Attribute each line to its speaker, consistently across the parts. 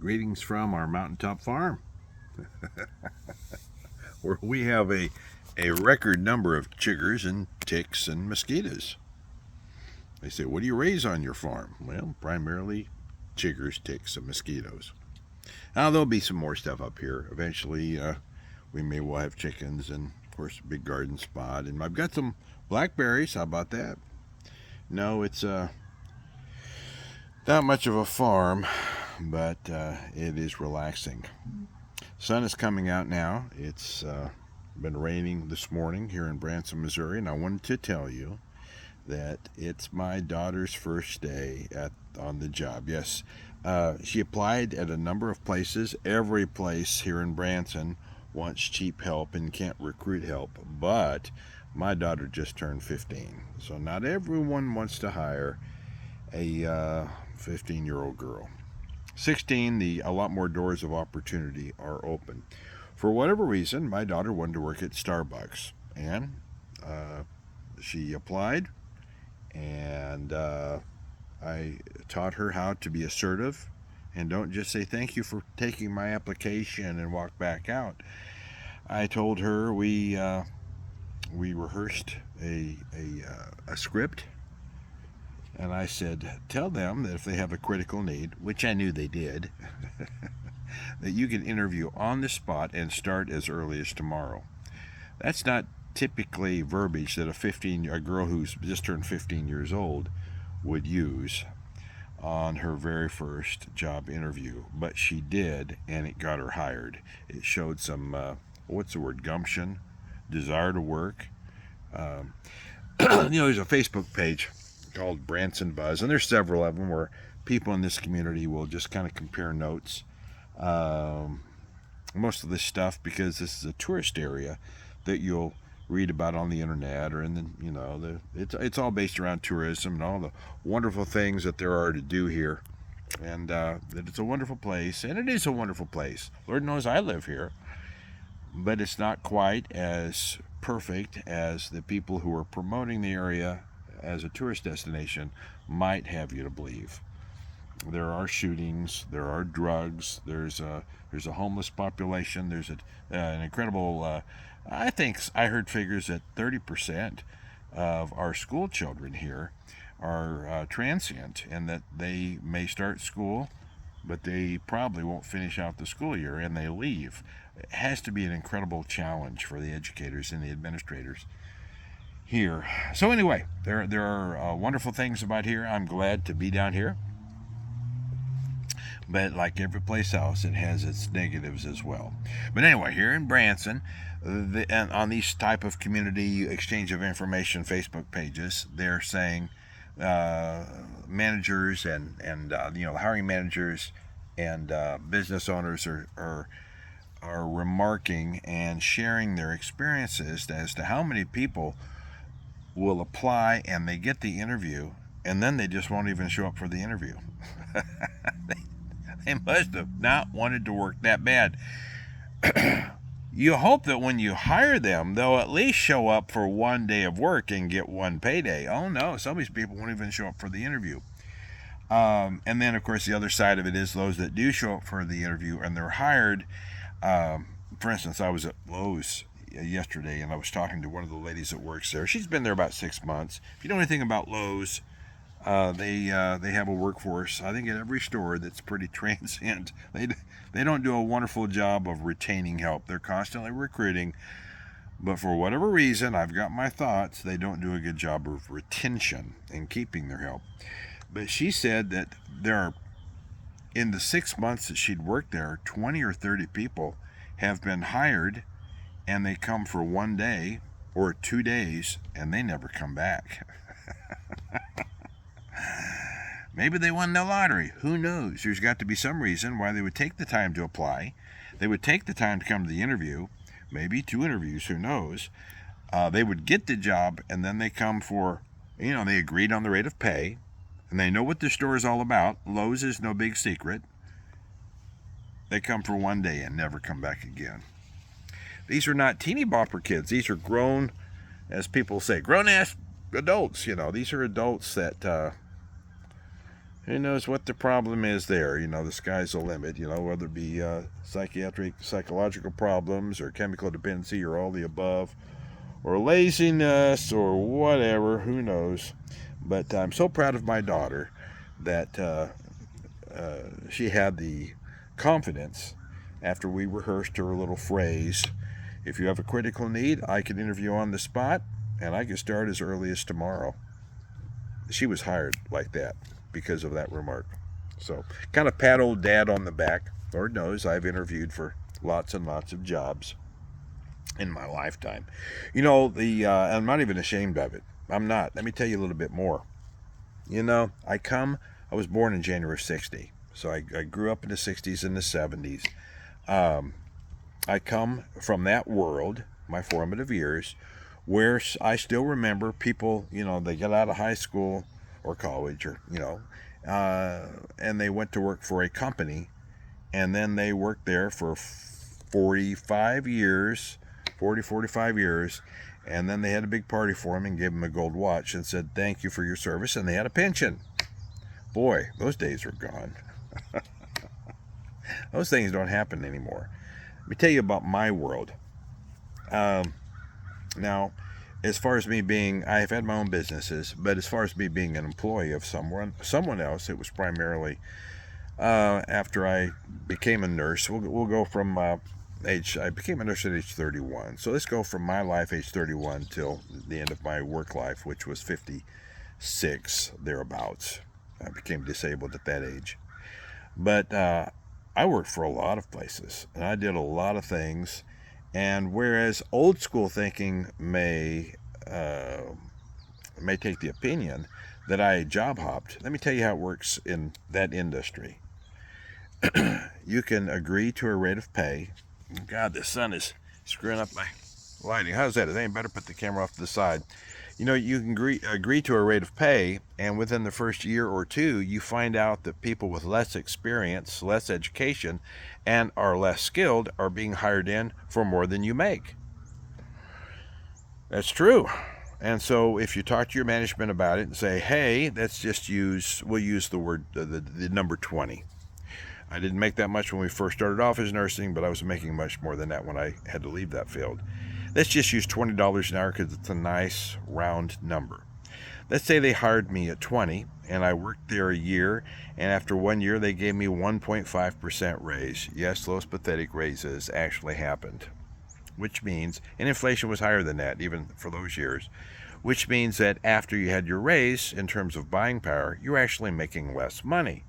Speaker 1: Greetings from our mountaintop farm, where we have a record number of chiggers and ticks and mosquitoes. They say, what do you raise on your farm? Well, primarily chiggers, ticks, and mosquitoes. Now, there'll be some more stuff up here. Eventually, we may well have chickens and, of course, a big garden spot. And I've got some blackberries. How about that? No, it's not much of a farm, but it is relaxing. Sun is coming out now. It's been raining this morning here in Branson, Missouri, and I wanted to tell you that it's my daughter's first day on the job. Yes, she applied at a number of places. Every place here in Branson wants cheap help and can't recruit help, but my daughter just turned 15, so not everyone wants to hire a 15-year-old girl. 16, a lot more doors of opportunity are open. For whatever reason, my daughter wanted to work at Starbucks, and she applied, and I taught her how to be assertive and don't just say thank you for taking my application and walk back out. I told her we rehearsed a script, and I said, tell them that if they have a critical need, which I knew they did, that you can interview on the spot and start as early as tomorrow. That's not typically verbiage that a girl who's just turned 15 years old would use on her very first job interview, but she did, and it got her hired. It showed some gumption, desire to work. There's a Facebook page called Branson Buzz, and there's several of them where people in this community will just kind of compare notes. Most of this stuff, because this is a tourist area that you'll read about on the internet, or it's all based around tourism and all the wonderful things that there are to do here, and that it's a wonderful place, and it is a wonderful place. Lord knows I live here, but it's not quite as perfect as the people who are promoting the area as a tourist destination might have you to believe. There are shootings, there are drugs, there's a homeless population, there's an incredible, I think I heard figures that 30% of our school children here are transient, and that they may start school, but they probably won't finish out the school year and they leave. It has to be an incredible challenge for the educators and the administrators here. So anyway, there are wonderful things about here. I'm glad to be down here, but like every place else, it has its negatives as well. But anyway, here in Branson, and on these type of community exchange of information Facebook pages, they're saying managers and hiring managers and business owners are remarking and sharing their experiences as to how many people will apply and they get the interview, and then they just won't even show up for the interview. They must have not wanted to work that bad. You hope that when you hire them, they'll at least show up for one day of work and get one payday. Oh no, some of these people won't even show up for the interview. And then, of course, the other side of it is those that do show up for the interview and they're hired. For instance, I was at Lowe's yesterday, and I was talking to one of the ladies that works there. She's been there about 6 months. If you know anything about Lowe's, they have a workforce, I think, at every store that's pretty transient. They don't do a wonderful job of retaining help. They're constantly recruiting, but for whatever reason, I've got my thoughts, they don't do a good job of retention and keeping their help. But she said that in the 6 months that she'd worked there, 20 or 30 people have been hired, and they come for one day or 2 days, and they never come back. Maybe they won the lottery. Who knows? There's got to be some reason why they would take the time to apply. They would take the time to come to the interview, maybe 2 interviews, who knows. They would get the job, and then they come for, they agreed on the rate of pay, and they know what the store is all about. Lowe's is no big secret. They come for one day and never come back again. These are not teeny bopper kids. These are grown, as people say, grown-ass adults. These are adults that Who knows what the problem is there? The sky's the limit, whether it be psychological problems or chemical dependency or all the above, or laziness or whatever, who knows. But I'm so proud of my daughter that she had the confidence after we rehearsed her little phrase. If you have a critical need, I can interview on the spot, and I can start as early as tomorrow. She was hired like that because of that remark. So, kind of pat old dad on the back. Lord knows I've interviewed for lots and lots of jobs in my lifetime. I'm not even ashamed of it. I'm not. Let me tell you a little bit more. I was born in January of 60. So I grew up in the 60s and the 70s. I come from that world, my formative years, where I still remember people, they get out of high school or college or, and they went to work for a company, and then they worked there for 45 years, and then they had a big party for him and gave him a gold watch and said, thank you for your service, and they had a pension. Boy, those days are gone. Those things don't happen anymore. Let me tell you about my world. Now, as far as me being, I have had my own businesses, but as far as me being an employee of someone else, it was primarily after I became a nurse. We'll go from I became a nurse at age 31. So let's go from my life, age 31, till the end of my work life, which was 56, thereabouts. I became disabled at that age. But I worked for a lot of places, and I did a lot of things. And whereas old school thinking may take the opinion that I job hopped, let me tell you how it works in that industry. You can agree to a rate of pay. God, the sun is screwing up my lighting. How's that? It ain't better put the camera off to the side. You can agree to a rate of pay, and within the first year or two, you find out that people with less experience, less education, and are less skilled are being hired in for more than you make. That's true. And so if you talk to your management about it and say, hey, we'll use the word, the number 20. I didn't make that much when we first started off as nursing, but I was making much more than that when I had to leave that field. Let's just use $20 an hour because it's a nice round number. Let's say they hired me at 20 and I worked there a year, and after 1 year they gave me 1.5% raise. Yes, those pathetic raises actually happened, which means, and inflation was higher than that even for those years, which means that after you had your raise, in terms of buying power, you're actually making less money.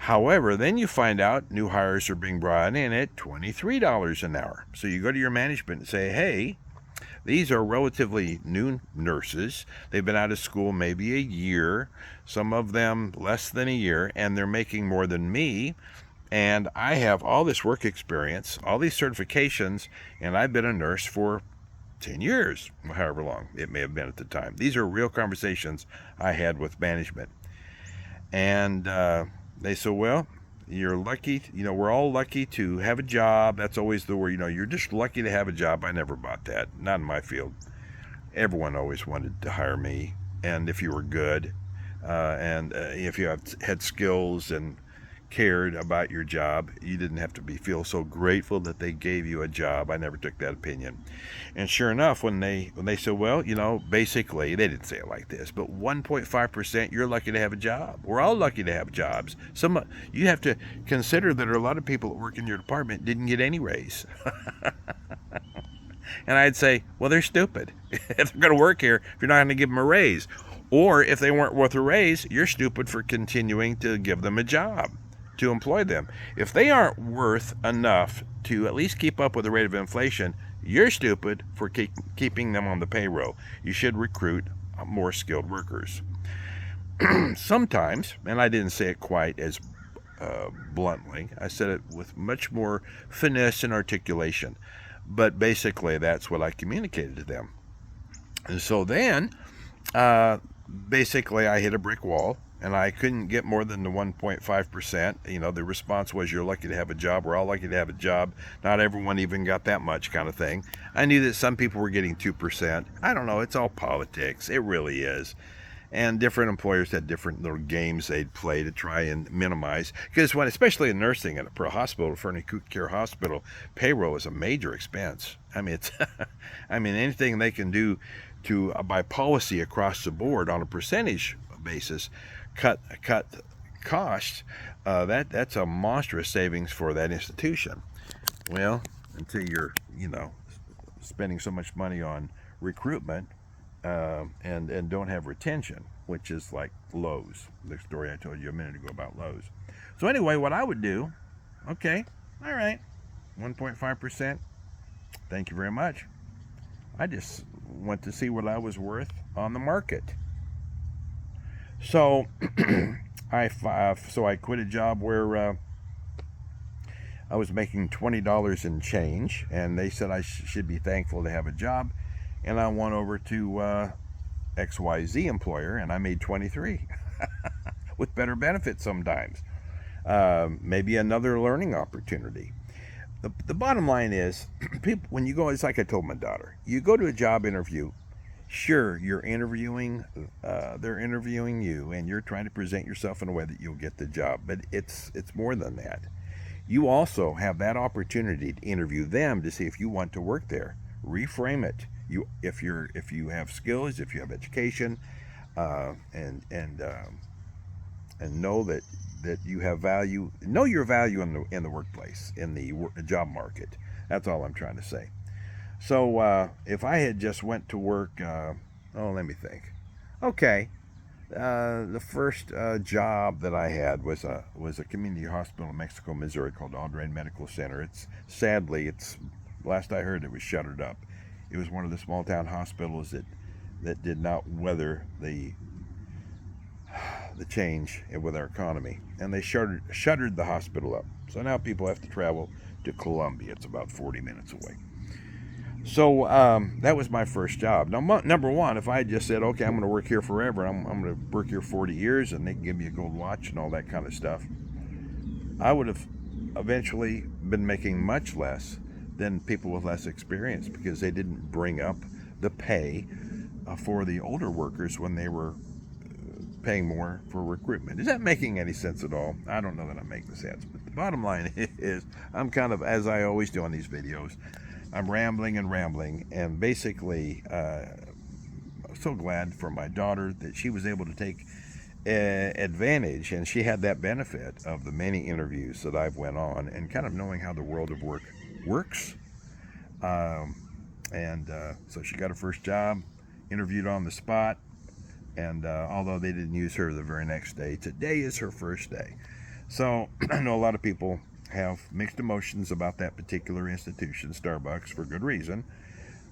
Speaker 1: However, then you find out new hires are being brought in at $23 an hour. So you go to your management and say, hey, these are relatively new nurses. They've been out of school maybe a year, some of them less than a year, and they're making more than me. And I have all this work experience, all these certifications, and I've been a nurse for 10 years, however long it may have been at the time. These are real conversations I had with management. And they said, well, you're lucky, we're all lucky to have a job. That's always the word, you're just lucky to have a job. I never bought that, not in my field. Everyone always wanted to hire me, and if you were good, and if you had skills and cared about your job, you didn't have to feel so grateful that they gave you a job. I never took that opinion. And sure enough, when they said, well, basically, they didn't say it like this, but 1.5%, you're lucky to have a job. We're all lucky to have jobs. You have to consider that a lot of people that work in your department didn't get any raise. And I'd say, well, they're stupid. If they're going to work here, if you're not going to give them a raise, or if they weren't worth a raise, you're stupid for continuing to give them a job, to employ them. If they aren't worth enough to at least keep up with the rate of inflation, you're stupid for keeping them on the payroll. You should recruit more skilled workers. Sometimes, and I didn't say it quite as bluntly, I said it with much more finesse and articulation, but basically that's what I communicated to them. And so then, basically I hit a brick wall, and I couldn't get more than the 1.5%. The response was, you're lucky to have a job. We're all lucky to have a job. Not everyone even got that much, kind of thing. I knew that some people were getting 2%. I don't know. It's all politics. It really is. And different employers had different little games they'd play to try and minimize. Because when, especially in nursing at a hospital, for an acute care hospital, payroll is a major expense. I mean, it's, I mean, anything they can do to, by policy across the board on a percentage basis, cut costs. That's a monstrous savings for that institution. Well, until you're, spending so much money on recruitment and don't have retention, which is like Lowe's, the story I told you a minute ago about Lowe's. So anyway, what I would do, okay, all right, 1.5%, thank you very much. I just went to see what I was worth on the market. So I quit a job where I was making $20 and change, and they said I should be thankful to have a job. And I went over to XYZ employer, and I made 23 with better benefits sometimes. Maybe another learning opportunity. The bottom line is, people, when you go, it's like I told my daughter, you go to a job interview, sure, you're interviewing, they're interviewing you, and you're trying to present yourself in a way that you'll get the job. But it's more than that. You also have that opportunity to interview them to see if you want to work there. Reframe it. If you have skills, if you have education, and know that you have value. Know your value in the workplace, in the job market. That's all I'm trying to say. So if I had just went to work, let me think. Okay, the first job that I had was a community hospital in Mexico, Missouri, called Audrain Medical Center. It's last I heard, it was shuttered up. It was one of the small town hospitals that did not weather the change with our economy, and they shuttered the hospital up. So now people have to travel to Columbia. It's about 40 minutes away. So that was my first job. Now, number one, if I had just said, okay, I'm going to work here forever, I'm going to work here 40 years, and they can give me a gold watch and all that kind of stuff, I would have eventually been making much less than people with less experience, because they didn't bring up the pay for the older workers when they were paying more for recruitment. Is that making any sense at all? I don't know that I'm making sense, but the bottom line is, I'm kind of, as I always do on these videos, I'm rambling, and basically so glad for my daughter that she was able to take advantage, and she had that benefit of the many interviews that I've went on, and kind of knowing how the world of work works. So she got her first job, interviewed on the spot, and although they didn't use her the very next day, today is her first day. So I know a lot of people have mixed emotions about that particular institution, Starbucks, for good reason.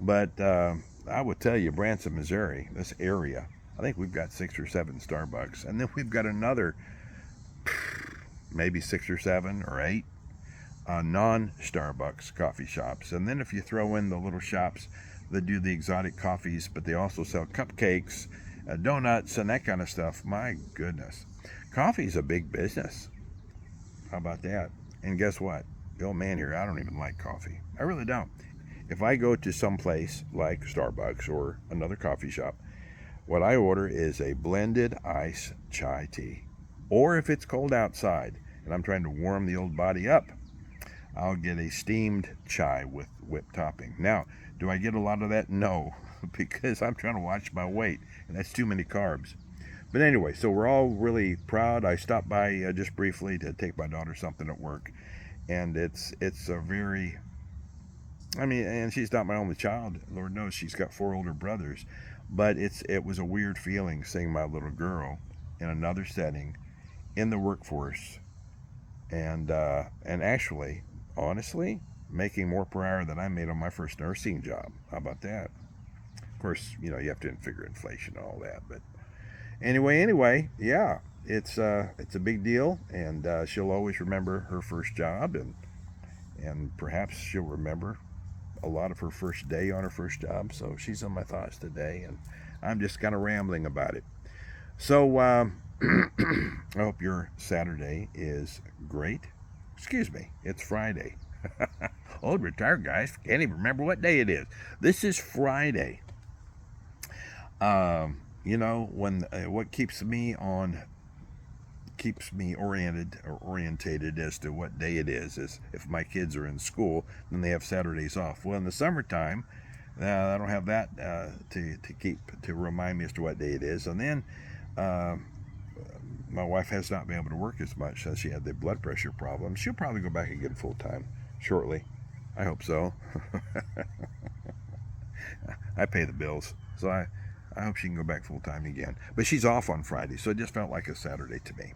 Speaker 1: But I would tell you, Branson, Missouri, this area, I think we've got 6 or 7 Starbucks, and then we've got another maybe 6 or 7 or 8 non-Starbucks coffee shops. And then if you throw in the little shops that do the exotic coffees, but they also sell cupcakes, donuts, and that kind of stuff, my goodness, coffee's a big business. How about that? And guess what? The old man here, I don't even like coffee. I really don't. If I go to some place like Starbucks or another coffee shop, what I order is a blended ice chai tea. Or if it's cold outside and I'm trying to warm the old body up, I'll get a steamed chai with whipped topping. Now, do I get a lot of that? No, because I'm trying to watch my weight, and that's too many carbs. But anyway, so we're all really proud. I stopped by just briefly to take my daughter something at work, and it's a very, and she's not my only child. Lord knows she's got 4 older brothers, but it was a weird feeling seeing my little girl in another setting, in the workforce, and actually, honestly, making more per hour than I made on my first nursing job. How about that? Of course, you have to figure inflation and all that, but anyway, yeah, it's a big deal, and she'll always remember her first job, and perhaps she'll remember a lot of her first day on her first job. So she's on my thoughts today, and I'm just kind of rambling about it. So I hope your Saturday is great. Excuse me, it's Friday. Old retired guys can't even remember what day it is. This is Friday. you know, when what keeps me orientated as to what day it is if my kids are in school, then they have Saturdays off. Well, in the summertime, I don't have that to remind me as to what day it is. And then uh, my wife has not been able to work as much since she had the blood pressure problem. She'll probably go back again full time shortly. I hope so. I pay the bills, so I hope she can go back full time again. But she's off on Friday, so it just felt like a Saturday to me.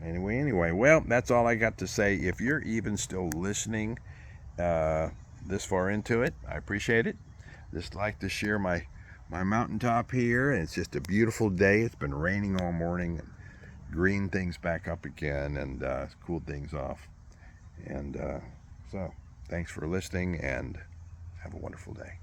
Speaker 1: Anyway, well, that's all I got to say. If you're even still listening uh, this far into it, I appreciate it. Just like to share my mountaintop here, and it's just a beautiful day. It's been raining all morning, and green things back up again, and cooled things off. And so, thanks for listening, and have a wonderful day.